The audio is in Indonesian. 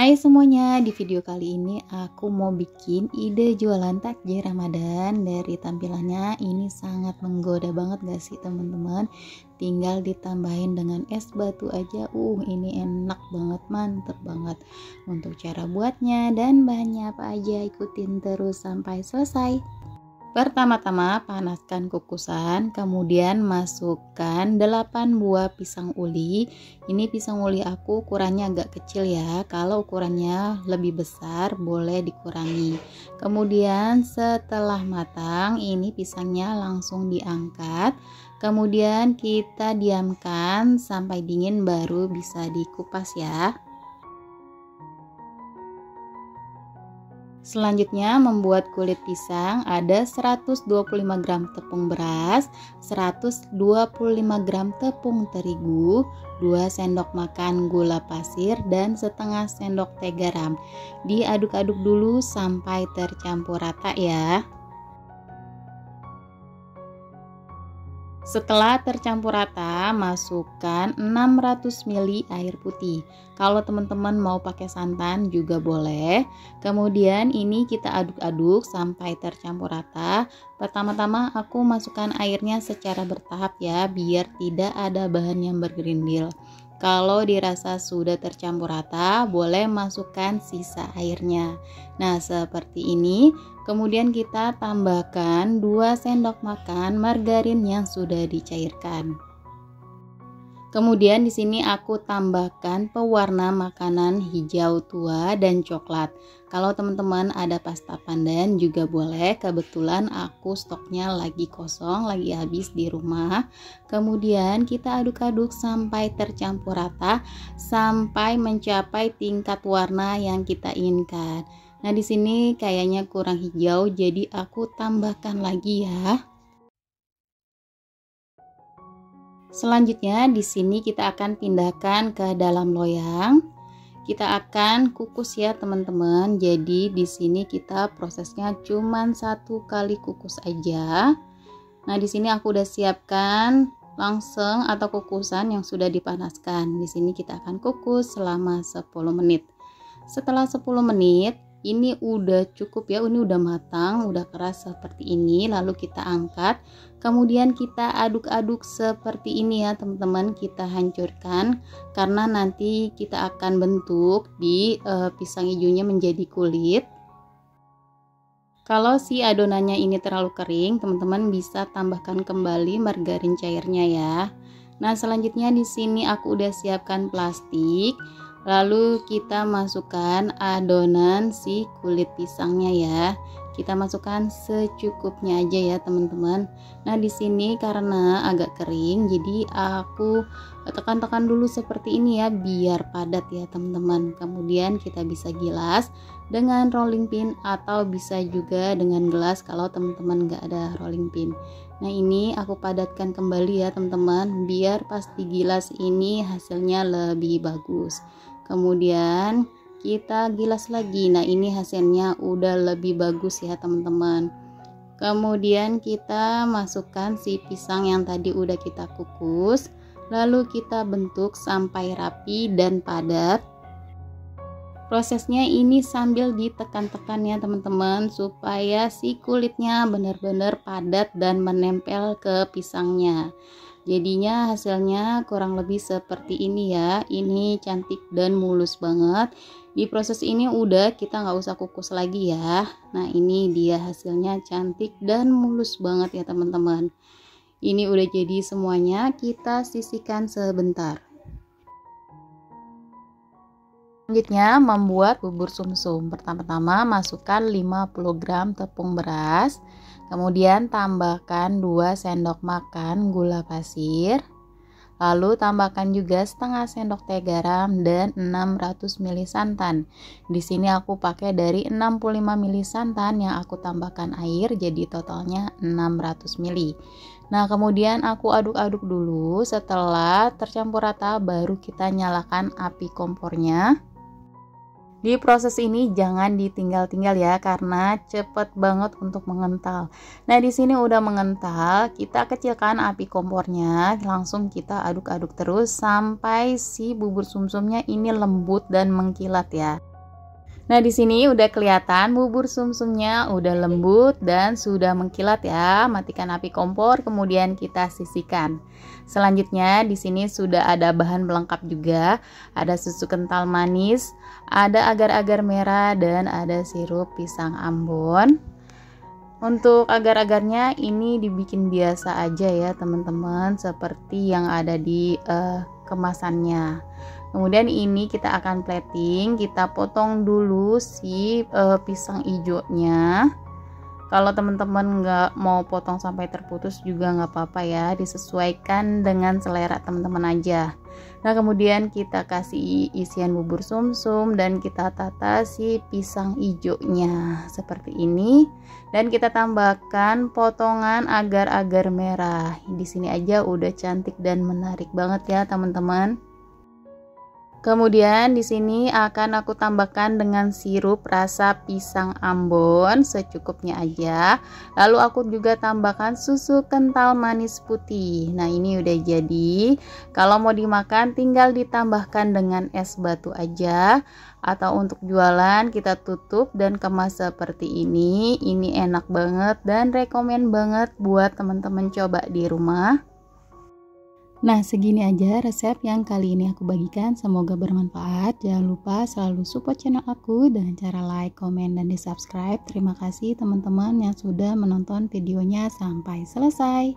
Hai semuanya, di video kali ini aku mau bikin ide jualan takjil Ramadan. Dari tampilannya ini sangat menggoda banget gak sih teman-teman? Tinggal ditambahin dengan es batu aja, ini enak banget, mantep banget. Untuk cara buatnya dan bahannya apa aja, ikutin terus sampai selesai. Pertama-tama panaskan kukusan, kemudian masukkan 8 buah pisang uli. Ini pisang uli aku ukurannya agak kecil ya, kalau ukurannya lebih besar boleh dikurangi. Kemudian setelah matang, ini pisangnya langsung diangkat. Kemudian kita diamkan sampai dingin baru bisa dikupas ya. Selanjutnya membuat kulit pisang, ada 125 gram tepung beras, 125 gram tepung terigu, 2 sendok makan gula pasir, dan setengah sendok teh garam. Diaduk-aduk dulu sampai tercampur rata ya. Setelah tercampur rata, masukkan 600 ml air putih. Kalau teman-teman mau pakai santan juga boleh. Kemudian ini kita aduk-aduk sampai tercampur rata. Pertama-tama aku masukkan airnya secara bertahap ya, biar tidak ada bahan yang bergerindil. Kalau dirasa sudah tercampur rata, boleh masukkan sisa airnya. Nah, seperti ini. Kemudian kita tambahkan 2 sendok makan margarin yang sudah dicairkan. Kemudian di sini aku tambahkan pewarna makanan hijau tua dan coklat. Kalau teman-teman ada pasta pandan juga boleh. Kebetulan aku stoknya lagi kosong, lagi habis di rumah. Kemudian kita aduk-aduk sampai tercampur rata, sampai mencapai tingkat warna yang kita inginkan. Nah, di sini kayaknya kurang hijau, jadi aku tambahkan lagi ya. Selanjutnya di sini kita akan pindahkan ke dalam loyang. Kita akan kukus ya teman-teman. Jadi di sini kita prosesnya cuman 1 kali kukus aja. Nah, di sini aku udah siapkan langsung atau kukusan yang sudah dipanaskan. Di sini kita akan kukus selama 10 menit. Setelah 10 menit ini udah cukup ya, ini udah matang, udah keras seperti ini. Lalu kita angkat, kemudian kita aduk-aduk seperti ini ya teman-teman. Kita hancurkan karena nanti kita akan bentuk di pisang hijaunya menjadi kulit. Kalau si adonannya ini terlalu kering, teman-teman bisa tambahkan kembali margarin cairnya ya. Nah, selanjutnya di sini aku udah siapkan plastik. Lalu kita masukkan adonan si kulit pisangnya ya. Kita masukkan secukupnya aja ya teman-teman. Nah, di sini karena agak kering, jadi aku tekan-tekan dulu seperti ini ya, biar padat ya teman-teman. Kemudian kita bisa gilas dengan rolling pin atau bisa juga dengan gelas kalau teman-teman nggak ada rolling pin. Nah, ini aku padatkan kembali ya teman-teman, biar pas digilas ini hasilnya lebih bagus. Kemudian kita gilas lagi. Nah, ini hasilnya udah lebih bagus ya teman-teman. Kemudian kita masukkan si pisang yang tadi udah kita kukus, lalu kita bentuk sampai rapi dan padat. Prosesnya ini sambil ditekan-tekan ya teman-teman, supaya si kulitnya benar-benar padat dan menempel ke pisangnya. Jadinya hasilnya kurang lebih seperti ini ya. Ini cantik dan mulus banget. Di proses ini udah kita nggak usah kukus lagi ya. Nah, ini dia hasilnya cantik dan mulus banget ya teman-teman. Ini udah jadi semuanya, kita sisihkan sebentar. Selanjutnya membuat bubur sumsum. Pertama-tama masukkan 50 gram tepung beras. Kemudian tambahkan 2 sendok makan gula pasir. Lalu tambahkan juga setengah sendok teh garam dan 600 ml santan. Di sini aku pakai dari 65 ml santan yang aku tambahkan air, jadi totalnya 600 ml. Nah, kemudian aku aduk-aduk dulu. Setelah tercampur rata baru kita nyalakan api kompornya. Di proses ini jangan ditinggal-tinggal ya, karena cepet banget untuk mengental. Nah, di sini udah mengental, kita kecilkan api kompornya, langsung kita aduk-aduk terus sampai si bubur sumsumnya ini lembut dan mengkilat ya. Nah, di sini udah kelihatan bubur sumsumnya udah lembut dan sudah mengkilat ya. Matikan api kompor, kemudian kita sisihkan. Selanjutnya di sini sudah ada bahan pelengkap juga. Ada susu kental manis, ada agar-agar merah dan ada sirup pisang Ambon. Untuk agar-agarnya ini dibikin biasa aja ya teman-teman, seperti yang ada di kemasannya. Kemudian ini kita akan plating, kita potong dulu si pisang hijaunya. Kalau teman-teman nggak mau potong sampai terputus juga nggak apa-apa ya, disesuaikan dengan selera teman-teman aja. Nah, kemudian kita kasih isian bubur sumsum dan kita tata si pisang hijaunya seperti ini, dan kita tambahkan potongan agar-agar merah. Di sini aja udah cantik dan menarik banget ya teman-teman. Kemudian di sini akan aku tambahkan dengan sirup rasa pisang Ambon secukupnya aja. Lalu aku juga tambahkan susu kental manis putih. Nah, ini udah jadi. Kalau mau dimakan tinggal ditambahkan dengan es batu aja. Atau untuk jualan kita tutup dan kemas seperti ini. Ini enak banget dan rekomen banget buat teman-teman coba di rumah. Nah, segini aja resep yang kali ini aku bagikan, semoga bermanfaat. Jangan lupa selalu support channel aku dengan cara like, komen, dan di subscribe. Terima kasih teman-teman yang sudah menonton videonya sampai selesai.